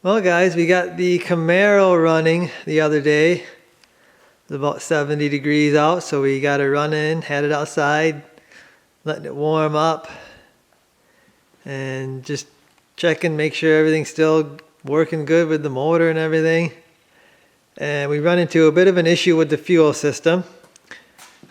Well guys, we got the Camaro running the other day. It was about 70 degrees out, so we got it running, had it outside, letting it warm up, and just checking, make sure everything's still working good with the motor and everything. And we run into a bit of an issue with the fuel system.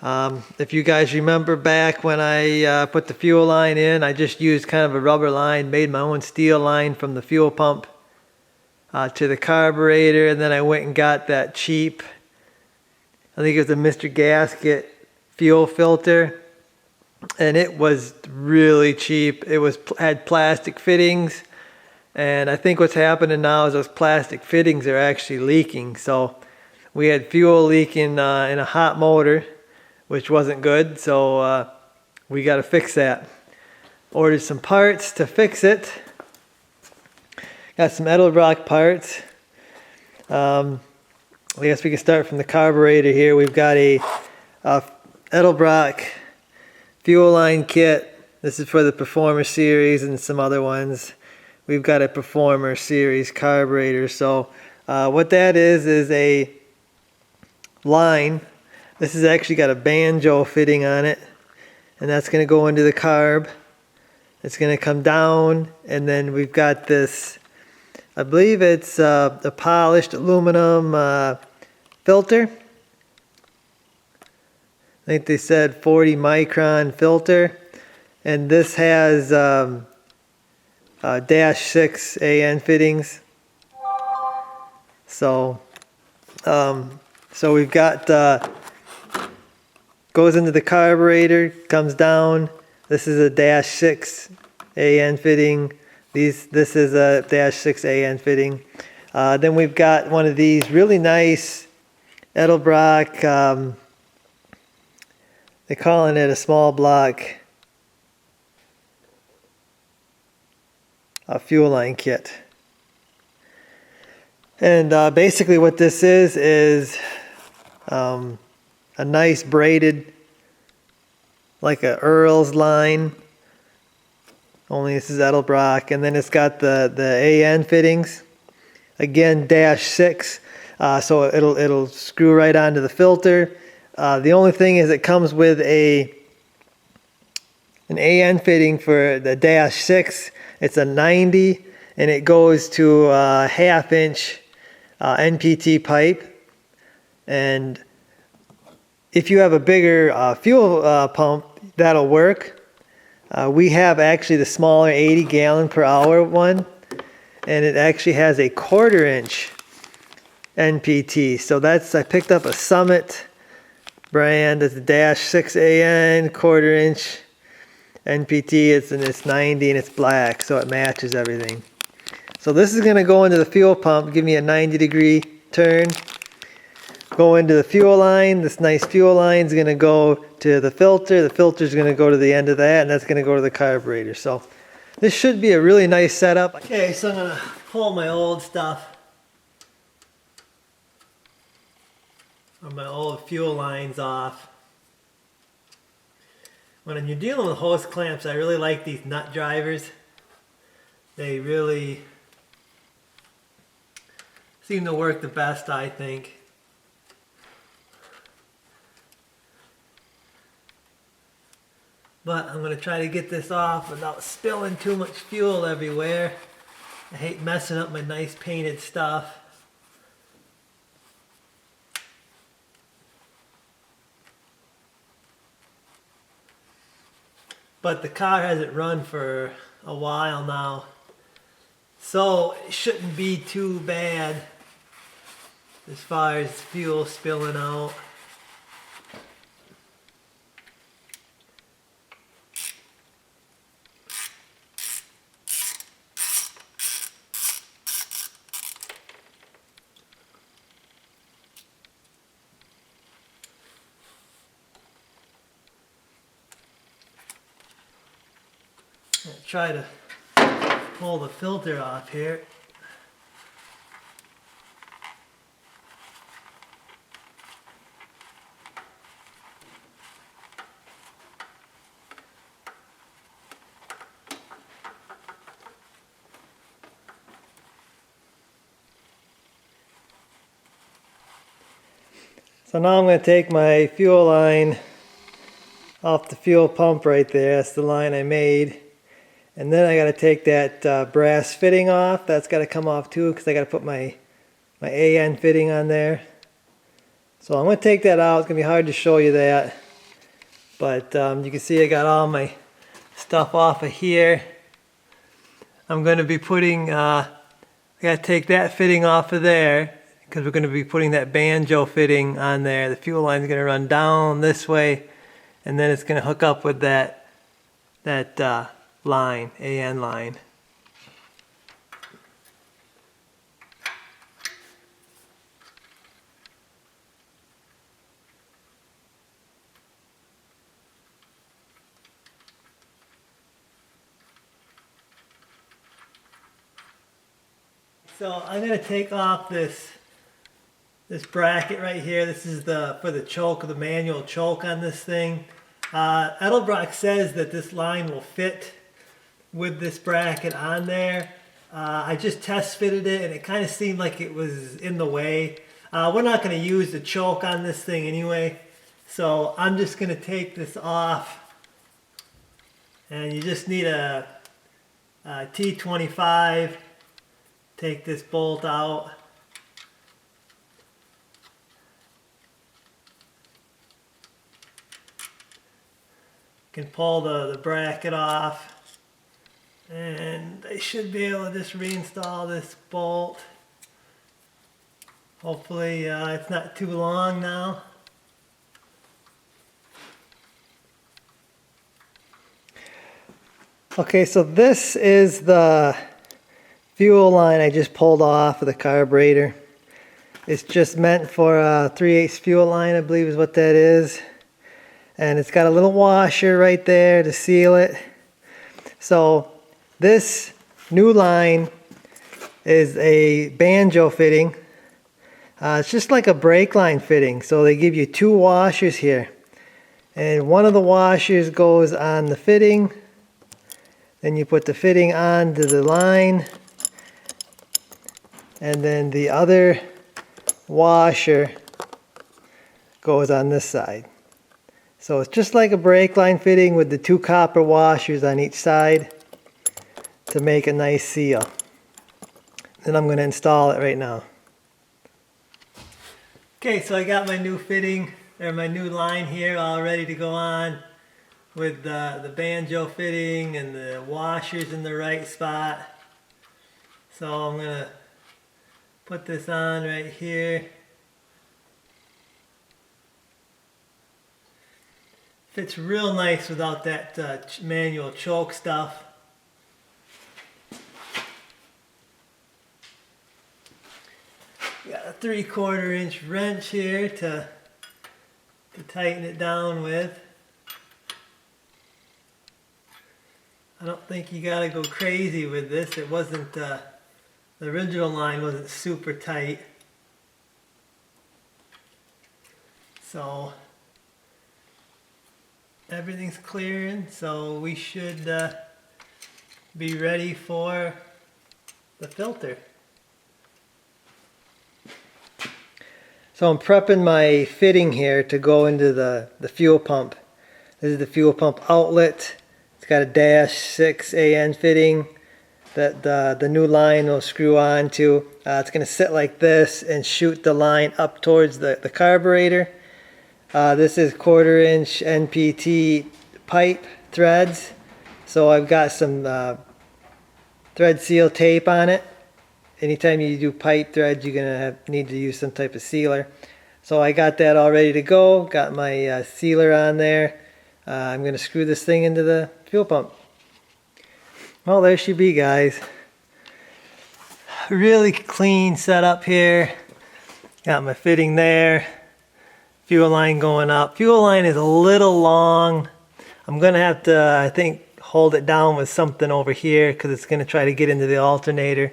If you guys remember back when I put the fuel line in, I just used kind of a rubber line, made my own steel line from the fuel pump to the carburetor, and then I went and got that cheap, I think it was a Mr. Gasket fuel filter, and it was really cheap. It had plastic fittings, and I think what's happening now is those plastic fittings are actually leaking. So we had fuel leaking in a hot motor, which wasn't good, so we got to fix that. Ordered some parts to fix it. Got some Edelbrock parts. I guess we can start from the carburetor here. We've got a Edelbrock fuel line kit. This is for the Performer series and some other ones. We've got a Performer series carburetor. So what that is a line. This has actually got a Banjo fitting on it, and that's going to go into the carb. It's going to come down, and then we've got this, I believe it's a polished aluminum filter. I think they said 40 micron filter, and this has -6 AN fittings. So we've got goes into the carburetor, comes down. This is a -6 AN fitting. This is a -6 AN fitting. Then we've got one of these really nice Edelbrock, they're calling it a small block fuel line kit. And basically what this is a nice braided, like a Earl's line, only this is Edelbrock, and then it's got the AN fittings, again -6, so it'll screw right onto the filter. The only thing is it comes with an AN fitting for the -6. It's a 90, and it goes to a 1/2 inch NPT pipe. And if you have a bigger fuel pump, that'll work. We have actually the smaller 80 gallon per hour one, and it actually has a 1/4 inch NPT. So I picked up a Summit brand. It's a -6 AN 1/4 inch NPT. It's 90 and it's black, so it matches everything. So this is going to go into the fuel pump, give me a 90-degree turn. Go into the fuel line. This nice fuel line is going to go to the filter. The filter is going to go to the end of that, and that's going to go to the carburetor. So this should be a really nice setup. Okay, so I'm going to pull my old stuff, or my old fuel lines off. When you're dealing with hose clamps, I really like these nut drivers. They really seem to work the best, I think. But I'm going to try to get this off without spilling too much fuel everywhere. I hate messing up my nice painted stuff. But the car hasn't run for a while now, so it shouldn't be too bad as far as fuel spilling out. I'll try to pull the filter off here. So now I'm going to take my fuel line off the fuel pump right there. That's the line I made. And then I got to take that brass fitting off. That's got to come off too because I got to put my AN fitting on there. So I'm going to take that out. It's going to be hard to show you that. But you can see I got all my stuff off of here. I'm going to be putting, I got to take that fitting off of there because we're going to be putting that Banjo fitting on there. The fuel line is going to run down this way and then it's going to hook up with that line, AN line. So I'm going to take off this bracket right here. This is for the choke, the manual choke on this thing. Edelbrock says that this line will fit with this bracket on there. I just test fitted it and it kind of seemed like it was in the way. We're not going to use the choke on this thing anyway. So I'm just going to take this off. And you just need a T25. Take this bolt out. You can pull the bracket off. And I should be able to just reinstall this bolt. Hopefully it's not too long now. Okay, so this is the fuel line I just pulled off of the carburetor. It's just meant for a 3/8 fuel line, I believe is what that is. And it's got a little washer right there to seal it. So this new line is a Banjo fitting. It's just like a brake line fitting. So they give you 2 washers here. And one of the washers goes on the fitting. Then you put the fitting onto the line. And then the other washer goes on this side. So it's just like a brake line fitting with the 2 copper washers on each side to make a nice seal. Then I'm going to install it right now. Okay, so I got my new fitting, or my new line here all ready to go on with the Banjo fitting and the washers in the right spot. So I'm going to put this on right here. Fits real nice without that manual choke stuff. Got a 3/4 inch wrench here to tighten it down with. I don't think you gotta go crazy with this. It wasn't the original line wasn't super tight. So everything's clearing, so we should be ready for the filter. So I'm prepping my fitting here to go into the fuel pump. This is the fuel pump outlet. It's got a -6 AN fitting that the new line will screw on to. It's going to sit like this and shoot the line up towards the carburetor. This is 1/4 inch NPT pipe threads. So I've got some thread seal tape on it. Anytime you do pipe threads, you're going to need to use some type of sealer. So I got that all ready to go. Got my sealer on there. I'm going to screw this thing into the fuel pump. Well, there she be, guys. Really clean setup here. Got my fitting there. Fuel line going up. Fuel line is a little long. I'm going to have to, I think, hold it down with something over here because it's going to try to get into the alternator.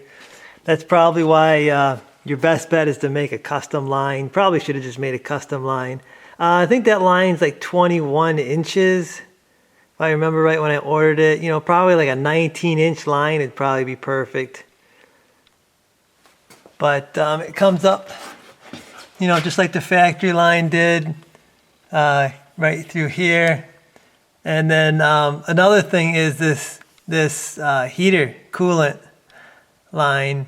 That's probably why your best bet is to make a custom line. Probably should have just made a custom line. I think that line's like 21 inches. If I remember right when I ordered it. You know, probably like a 19-inch line would probably be perfect. But it comes up you know, just like the factory line did, right through here. And then another thing is this heater coolant line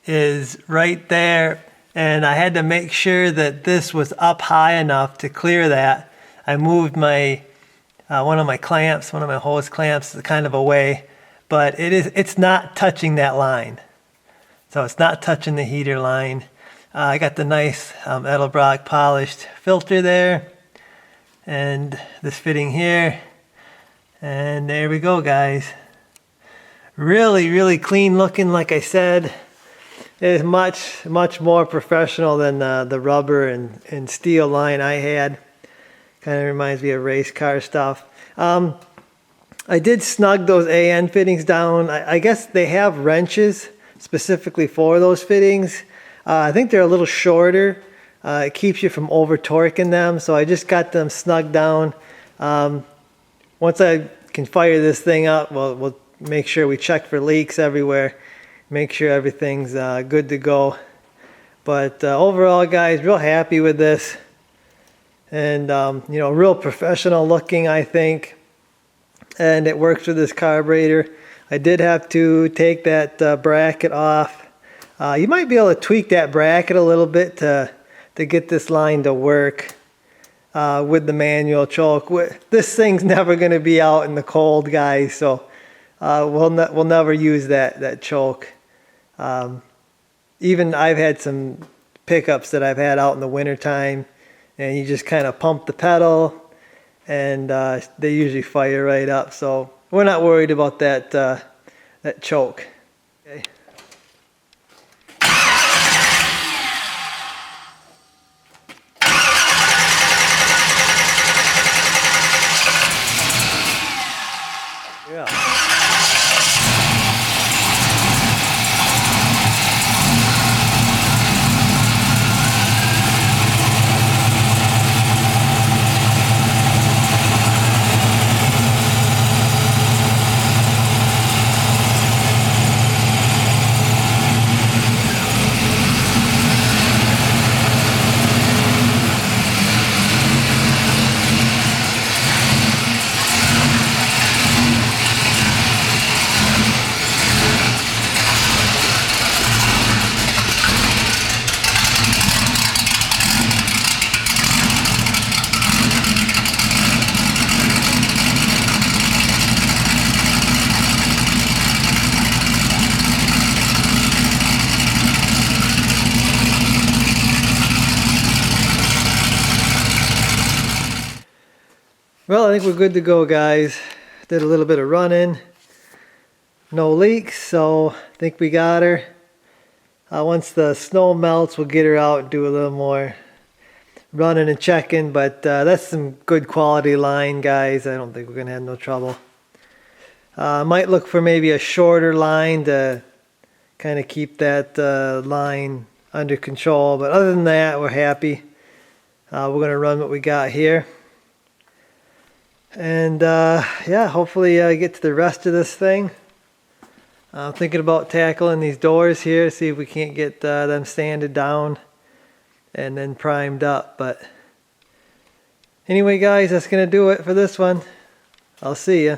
is right there, and I had to make sure that this was up high enough to clear that. I moved my one of my hose clamps kind of away, but it's not touching that line. So it's not touching the heater line. I got the nice Edelbrock polished filter there, and this fitting here, and there we go, guys. Really clean looking. Like I said, it is much more professional than the rubber and steel line I had. Kind of reminds me of race car stuff. I did snug those AN fittings down. I guess they have wrenches specifically for those fittings. I think they're a little shorter. It keeps you from over torquing them, so I just got them snugged down. Once I can fire this thing up, we'll make sure we check for leaks everywhere, make sure everything's good to go. But overall, guys, real happy with this, and you know, real professional looking, I think, and it works with this carburetor. I did have to take that bracket off. You might be able to tweak that bracket a little bit to get this line to work with the manual choke. This thing's never going to be out in the cold, guys, so we'll never use that choke. Even I've had some pickups that I've had out in the wintertime, and you just kind of pump the pedal, and they usually fire right up. So we're not worried about that choke. Okay. Yeah. Well, I think we're good to go, guys. Did a little bit of running. No leaks, so I think we got her. Once the snow melts, we'll get her out and do a little more running and checking. But that's some good quality line, guys. I don't think we're going to have no trouble. Might look for maybe a shorter line to kind of keep that line under control. But other than that, we're happy. We're going to run what we got here. And yeah, hopefully get to the rest of this thing. I'm thinking about tackling these doors here, see if we can't get them sanded down and then primed up. But anyway, guys, that's going to do it for this one. I'll see you.